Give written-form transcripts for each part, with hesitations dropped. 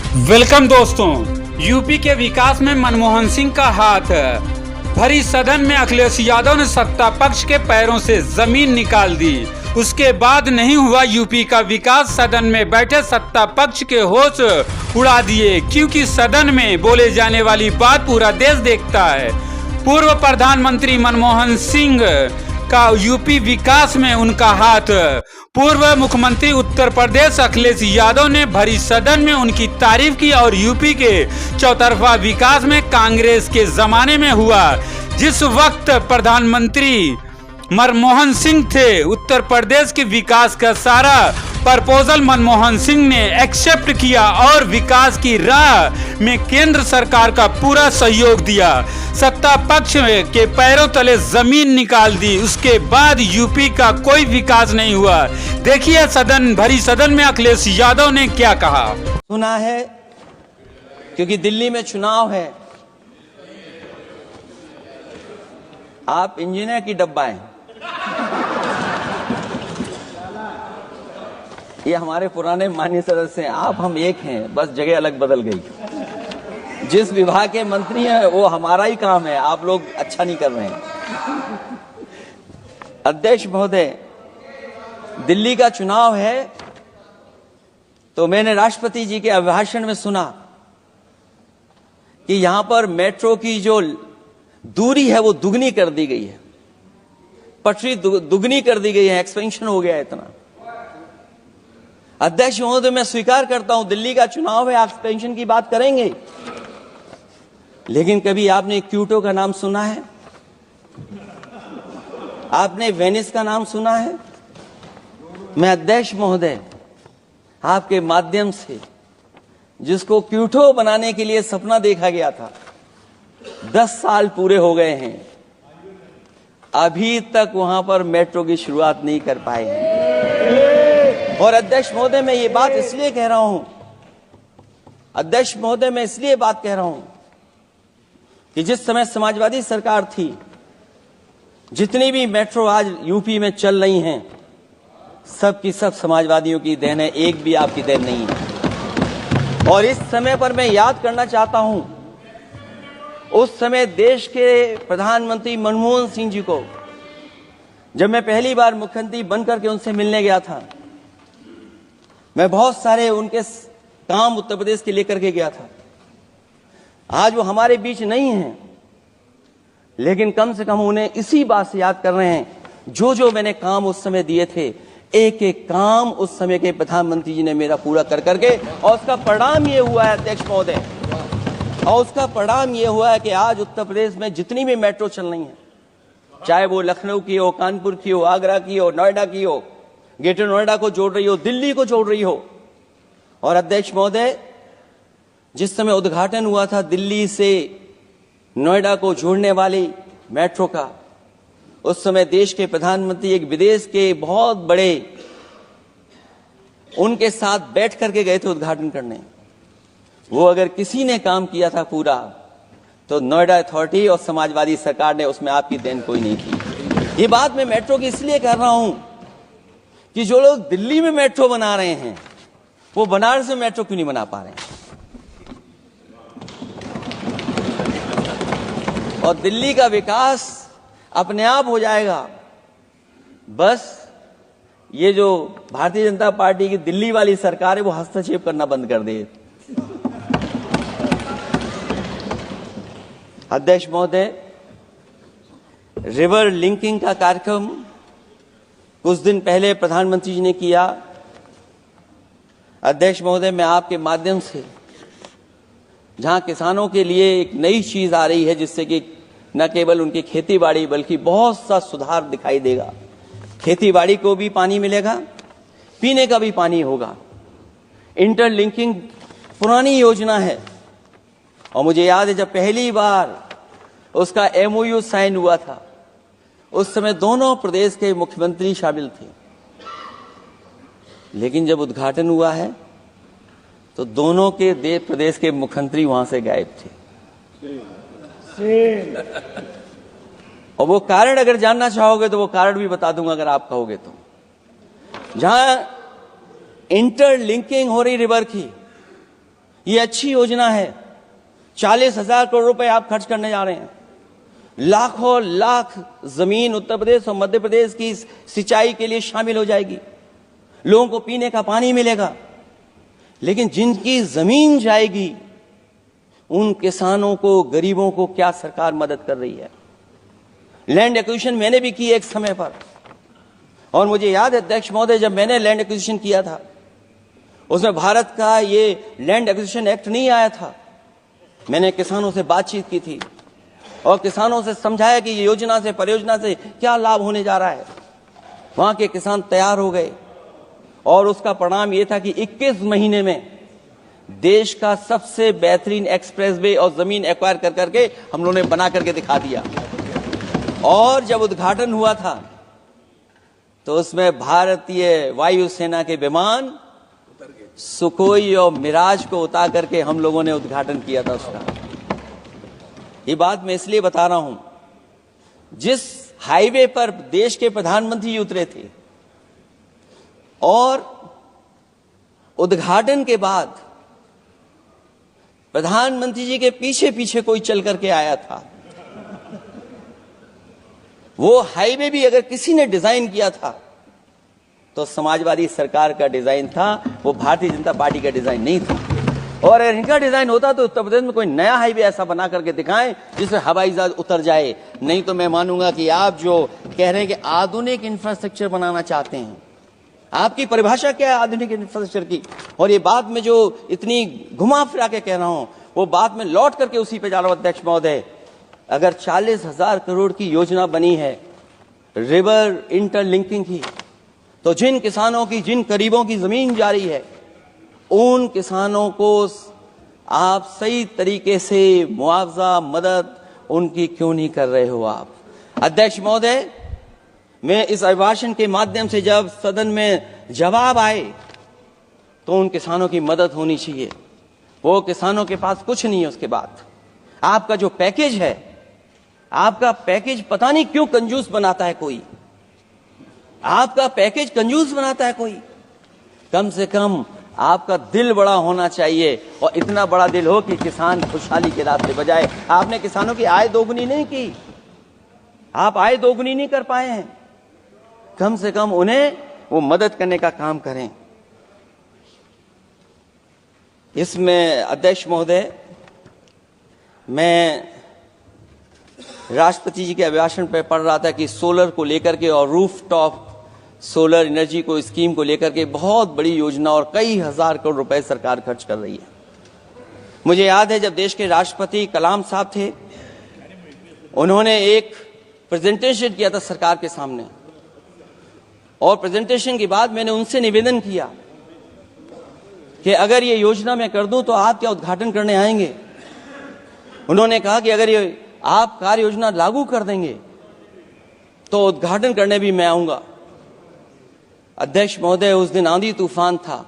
Welcome दोस्तों। UP के विकास में मनमोहन सिंह का हाथ है। भरी सदन में अखिलेश यादव ने सत्ता पक्ष के पैरों से जमीन निकाल दी। उसके बाद नहीं हुआ यूपी का विकास। सदन में बैठे सत्ता पक्ष के होश उड़ा दिए, क्योंकि सदन में बोले जाने वाली बात पूरा देश देखता है। पूर्व प्रधानमंत्री मनमोहन सिंह का यूपी विकास में उनका हाथ। पूर्व मुख्यमंत्री उत्तर प्रदेश अखिलेश यादव ने भरी सदन में उनकी तारीफ की और यूपी के चौतरफा विकास में कांग्रेस के जमाने में हुआ, जिस वक्त प्रधानमंत्री मनमोहन सिंह थे, उत्तर प्रदेश के विकास का सारा प्रपोजल मनमोहन सिंह ने एक्सेप्ट किया और विकास की राह में केंद्र सरकार का पूरा सहयोग दिया। सत्ता पक्ष के पैरों तले जमीन निकाल दी। उसके बाद यूपी का कोई विकास नहीं हुआ। देखिए भरी सदन में अखिलेश यादव ने क्या कहा। सुना है क्योंकि दिल्ली में चुनाव है, आप इंजीनियर की डब्बा हैं। ये हमारे पुराने माननीय सदस्य हैं, आप हम एक हैं, बस जगह अलग बदल गई। जिस विभाग के मंत्री हैं वो हमारा ही काम है, आप लोग अच्छा नहीं कर रहे हैं। अध्यक्ष महोदय, दिल्ली का चुनाव है तो मैंने राष्ट्रपति जी के अभिभाषण में सुना कि यहां पर मेट्रो की जो दूरी है वो दुगनी कर दी गई है, पटरी दुगनी कर दी गई है, एक्सपेंशन हो गया है इतना। अध्यक्ष महोदय, मैं स्वीकार करता हूं दिल्ली का चुनाव है, आप एक्सपेंशन की बात करेंगे, लेकिन कभी आपने क्यूटो का नाम सुना है? आपने वेनिस का नाम सुना है? मैं अध्यक्ष महोदय आपके माध्यम से, जिसको क्यूटो बनाने के लिए सपना देखा गया था, 10 साल पूरे हो गए हैं, अभी तक वहां पर मेट्रो की शुरुआत नहीं कर पाए हैं। और अध्यक्ष महोदय, मैं ये बात इसलिए कह रहा हूं, अध्यक्ष महोदय मैं इसलिए बात कह रहा हूं कि जिस समय समाजवादी सरकार थी, जितनी भी मेट्रो आज यूपी में चल रही हैं, सब की सब समाजवादियों की देन है, एक भी आपकी देन नहीं है। और इस समय पर मैं याद करना चाहता हूं, उस समय देश के प्रधानमंत्री मनमोहन सिंह जी को जब मैं पहली बार मुख्यमंत्री बनकर के उनसे मिलने गया था, मैं बहुत सारे उनके काम उत्तर प्रदेश के लेकर के गया था। आज वो हमारे बीच नहीं हैं, लेकिन कम से कम उन्हें इसी बात से याद कर रहे हैं, जो मैंने काम उस समय दिए थे, एक एक काम उस समय के प्रधानमंत्री जी ने मेरा पूरा कर करके, और उसका परिणाम ये हुआ है अध्यक्ष महोदय, और उसका परिणाम ये हुआ है कि आज उत्तर प्रदेश में जितनी भी मेट्रो चल रही है, चाहे वो लखनऊ की हो, कानपुर की हो, आगरा की हो, नोएडा की हो, ग्रेटर नोएडा को जोड़ रही हो, दिल्ली को जोड़ रही हो। और अध्यक्ष महोदय, जिस समय उद्घाटन हुआ था दिल्ली से नोएडा को जोड़ने वाली मेट्रो का, उस समय देश के प्रधानमंत्री एक विदेश के बहुत बड़े उनके साथ बैठ करके गए थे उद्घाटन करने। वो अगर किसी ने काम किया था पूरा, तो नोएडा अथॉरिटी और समाजवादी सरकार ने, उसमें आपकी देन कोई नहीं थी। ये बात मैं मेट्रो की इसलिए कर रहा हूं कि जो लोग दिल्ली में मेट्रो बना रहे हैं, वो बनारस में मेट्रो क्यों नहीं बना पा रहे हैं? और दिल्ली का विकास अपने आप हो जाएगा, बस ये जो भारतीय जनता पार्टी की दिल्ली वाली सरकार है वो हस्तक्षेप करना बंद कर दे। अध्यक्ष महोदय, रिवर लिंकिंग का कार्यक्रम कुछ दिन पहले प्रधानमंत्री जी ने किया। अध्यक्ष महोदय, मैं आपके माध्यम से, जहां किसानों के लिए एक नई चीज आ रही है, जिससे कि न केवल उनकी खेती बाड़ी बल्कि बहुत सा सुधार दिखाई देगा। खेती बाड़ी को भी पानी मिलेगा, पीने का भी पानी होगा। इंटरलिंकिंग पुरानी योजना है, और मुझे याद है जब पहली बार उसका एमओयू साइन हुआ था, उस समय दोनों प्रदेश के मुख्यमंत्री शामिल थे, लेकिन जब उद्घाटन हुआ है तो दोनों के प्रदेश के मुख्यमंत्री वहां से गायब थे। और वो कारण अगर जानना चाहोगे तो वो कारण भी बता दूंगा अगर आप कहोगे तो। जहां इंटरलिंकिंग हो रही रिवर की, ये अच्छी योजना है। 40,000 करोड़ रुपए आप खर्च करने जा रहे हैं। लाखों लाख जमीन उत्तर प्रदेश और मध्य प्रदेश की सिंचाई के लिए शामिल हो जाएगी। लोगों को पीने का पानी मिलेगा। लेकिन जिनकी जमीन जाएगी उन किसानों को, गरीबों को क्या सरकार मदद कर रही है? लैंड एक्विजिशन मैंने भी की एक समय पर, और मुझे याद है अध्यक्ष महोदय, जब मैंने लैंड एक्विजिशन किया था उसमें भारत का ये लैंड एक्विजिशन एक्ट नहीं आया था। मैंने किसानों से बातचीत की थी और किसानों से समझाया कि ये योजना से, परियोजना से क्या लाभ होने जा रहा है। वहां के किसान तैयार हो गए और उसका परिणाम यह था कि 21 महीने में देश का सबसे बेहतरीन एक्सप्रेसवे और जमीन एक्वायर कर करके हम लोगों ने बना करके दिखा दिया। और जब उद्घाटन हुआ था तो उसमें भारतीय वायुसेना के विमान सुखोई और मिराज को उतार करके हम लोगों ने उद्घाटन किया था उसका। ये बात मैं इसलिए बता रहा हूं, जिस हाईवे पर देश के प्रधानमंत्री जी उतरे थे और उद्घाटन के बाद प्रधानमंत्री जी के पीछे पीछे कोई चल करके आया था। वो हाईवे भी अगर किसी ने डिजाइन किया था तो समाजवादी सरकार का डिजाइन था, वो भारतीय जनता पार्टी का डिजाइन नहीं था। और अगर इनका डिजाइन होता तो उत्तर प्रदेश में कोई नया हाईवे ऐसा बना करके दिखाएं जिससे हवाई जहाज उतर जाए। नहीं तो मैं मानूंगा कि आप जो कह रहे हैं कि आधुनिक इंफ्रास्ट्रक्चर बनाना चाहते हैं, आपकी परिभाषा क्या है आधुनिक इंफ्रास्ट्रक्चर की? और ये बात में जो इतनी घुमा फिरा के कह रहा हूं वो बात में लौट करके उसी पे जा रहा हूं अध्यक्ष महोदय। अगर 40,000 करोड़ की योजना बनी है रिवर इंटरलिंकिंग की, तो जिन किसानों की, जिन गरीबों की जमीन जा रही है उन किसानों को आप सही तरीके से मुआवजा, मदद उनकी क्यों नहीं कर रहे हो आप? अध्यक्ष महोदय, मैं इस अभिभाषण के माध्यम से जब सदन में जवाब आए तो उन किसानों की मदद होनी चाहिए। वो किसानों के पास कुछ नहीं है। उसके बाद आपका जो पैकेज है, आपका पैकेज पता नहीं क्यों कंजूस बनाता है कोई। आपका पैकेज कंजूस बनाता है कोई। कम से कम आपका दिल बड़ा होना चाहिए, और इतना बड़ा दिल हो कि किसान खुशहाली के रास्ते बजाए। आपने किसानों की आय दोगुनी नहीं की, आप आय दोगुनी नहीं कर पाए हैं। कम से कम उन्हें वो मदद करने का काम करें। इसमें अध्यक्ष महोदय, मैं राष्ट्रपति जी के अभिभाषण पर पढ़ रहा था कि सोलर को लेकर के और रूफटॉप सोलर एनर्जी को, स्कीम को लेकर के बहुत बड़ी योजना और कई हजार करोड़ रुपए सरकार खर्च कर रही है। मुझे याद है जब देश के राष्ट्रपति कलाम साहब थे, उन्होंने एक प्रेजेंटेशन किया था सरकार के सामने, और प्रेजेंटेशन के बाद मैंने उनसे निवेदन किया कि अगर ये योजना मैं कर दूं तो आप क्या उद्घाटन करने आएंगे? उन्होंने कहा कि अगर ये आप कार्य योजना लागू कर देंगे तो उद्घाटन करने भी मैं आऊंगा। अध्यक्ष महोदय, उस दिन आंधी तूफान था,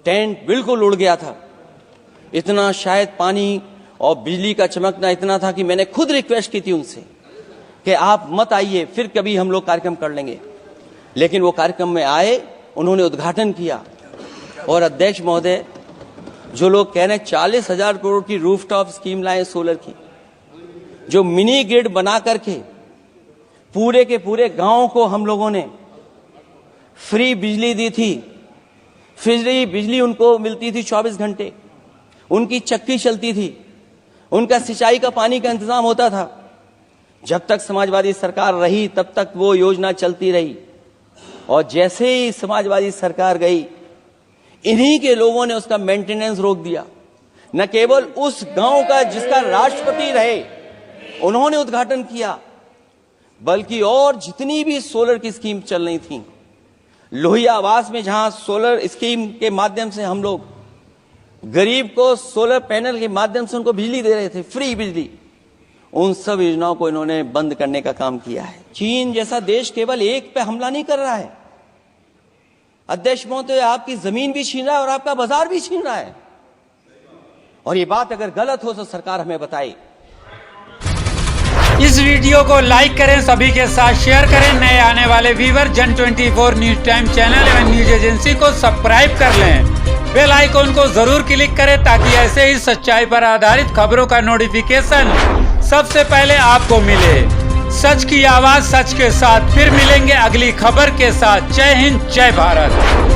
टेंट बिल्कुल उड़ गया था। इतना शायद पानी और बिजली का चमकना इतना था कि मैंने खुद रिक्वेस्ट की थी उनसे कि आप मत आइए, फिर कभी हम लोग कार्यक्रम कर लेंगे। लेकिन वो कार्यक्रम में आए, उन्होंने उद्घाटन किया। और अध्यक्ष महोदय, जो लोग कह रहे हैं 40,000 करोड़ की रूफटॉप स्कीम लाए सोलर की, जो मिनी ग्रिड बना करके पूरे के पूरे गांव को हम लोगों ने फ्री बिजली दी थी। फ्री बिजली उनको मिलती थी 24 घंटे, उनकी चक्की चलती थी, उनका सिंचाई का पानी का इंतजाम होता था। जब तक समाजवादी सरकार रही तब तक वो योजना चलती रही, और जैसे ही समाजवादी सरकार गई, इन्हीं के लोगों ने उसका मेंटेनेंस रोक दिया। न केवल उस गांव का जिसका राष्ट्रपति रहे उन्होंने उद्घाटन किया, बल्कि और जितनी भी सोलर की स्कीम चल रही थी, लोहिया आवास में जहां सोलर स्कीम के माध्यम से हम लोग गरीब को सोलर पैनल के माध्यम से उनको बिजली दे रहे थे, फ्री बिजली, उन सब योजनाओं को इन्होंने बंद करने का काम किया है। चीन जैसा देश केवल एक पे हमला नहीं कर रहा है अध्यक्ष महोदय, आपकी जमीन भी छीन रहा है और आपका बाजार भी छीन रहा है। और ये बात अगर गलत हो तो सरकार हमें बताए। इस वीडियो को लाइक करें, सभी के साथ शेयर करें। नए आने वाले व्यूअर जन 24 न्यूज टाइम चैनल एवं न्यूज एजेंसी को सब्सक्राइब कर लें। बेल आइकॉन को जरूर क्लिक करें ताकि ऐसे ही सच्चाई पर आधारित खबरों का नोटिफिकेशन सबसे पहले आपको मिले। सच की आवाज सच के साथ फिर मिलेंगे अगली खबर के साथ। जय हिंद, जय भारत।